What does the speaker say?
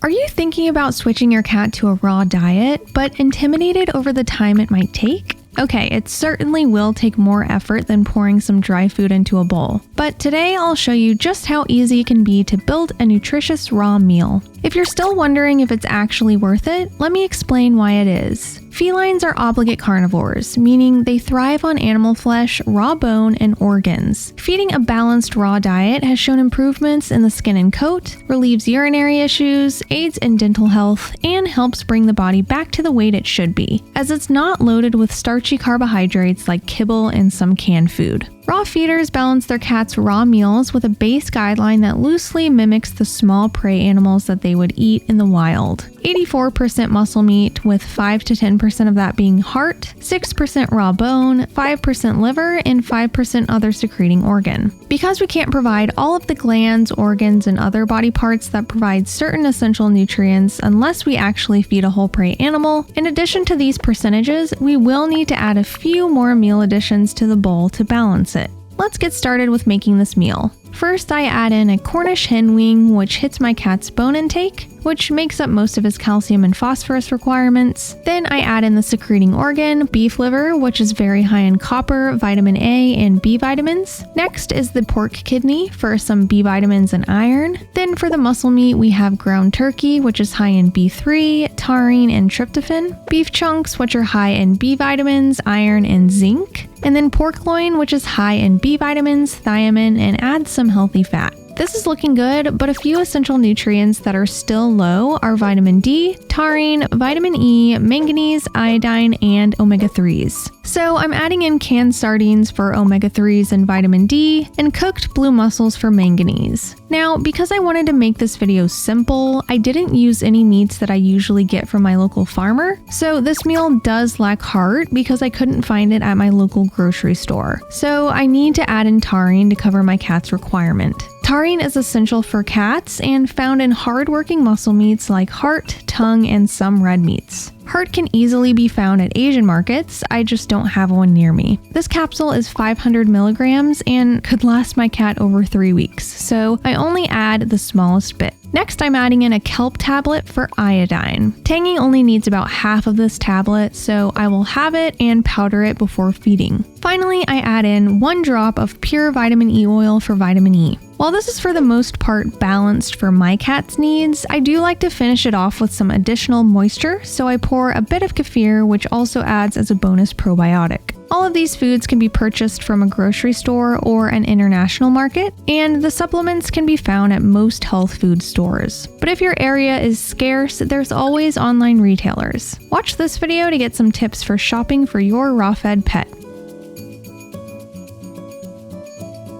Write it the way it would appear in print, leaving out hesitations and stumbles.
Are you thinking about switching your cat to a raw diet, but intimidated over the time it might take? Okay, it certainly will take more effort than pouring some dry food into a bowl, but today I'll show you just how easy it can be to build a nutritious raw meal. If you're still wondering if it's actually worth it, let me explain why it is. Felines are obligate carnivores, meaning they thrive on animal flesh, raw bone, and organs. Feeding a balanced raw diet has shown improvements in the skin and coat, relieves urinary issues, aids in dental health, and helps bring the body back to the weight it should be, as it's not loaded with starchy carbohydrates like kibble and some canned food. Raw feeders balance their cats' raw meals with a base guideline that loosely mimics the small prey animals that they would eat in the wild. 84% muscle meat, with 5 to 10% of that being heart, 6% raw bone, 5% liver, and 5% other secreting organ. Because we can't provide all of the glands, organs, and other body parts that provide certain essential nutrients unless we actually feed a whole prey animal, in addition to these percentages, we will need to add a few more meal additions to the bowl to balance it. Let's get started with making this meal. First, I add in a Cornish hen wing, which hits my cat's bone intake, which makes up most of his calcium and phosphorus requirements. Then I add in the secreting organ, beef liver, which is very high in copper, vitamin A, and B vitamins. Next is the pork kidney for some B vitamins and iron. Then for the muscle meat, we have ground turkey, which is high in B3, taurine, and tryptophan. Beef chunks, which are high in B vitamins, iron, and zinc. And then pork loin, which is high in B vitamins, thiamine, and adds some healthy fat. This is looking good, but a few essential nutrients that are still low are vitamin D, taurine, vitamin E, manganese, iodine, and omega-3s. So I'm adding in canned sardines for omega-3s and vitamin D, and cooked blue mussels for manganese. Now, because I wanted to make this video simple, I didn't use any meats that I usually get from my local farmer, so this meal does lack heart because I couldn't find it at my local grocery store. So I need to add in taurine to cover my cat's requirement. Taurine is essential for cats and found in hard-working muscle meats like heart, tongue, and some red meats. Heart can easily be found at Asian markets, I just don't have one near me. This capsule is 500 milligrams and could last my cat over 3 weeks, so I only add the smallest bit. Next, I'm adding in a kelp tablet for iodine. Tangy only needs about half of this tablet, so I will have it and powder it before feeding. Finally, I add in 1 drop of pure vitamin E oil for vitamin E. While this is for the most part balanced for my cat's needs, I do like to finish it off with some additional moisture, so I pour a bit of kefir, which also adds as a bonus probiotic. All of these foods can be purchased from a grocery store or an international market, and the supplements can be found at most health food stores. But if your area is scarce, there's always online retailers. Watch this video to get some tips for shopping for your raw-fed pet.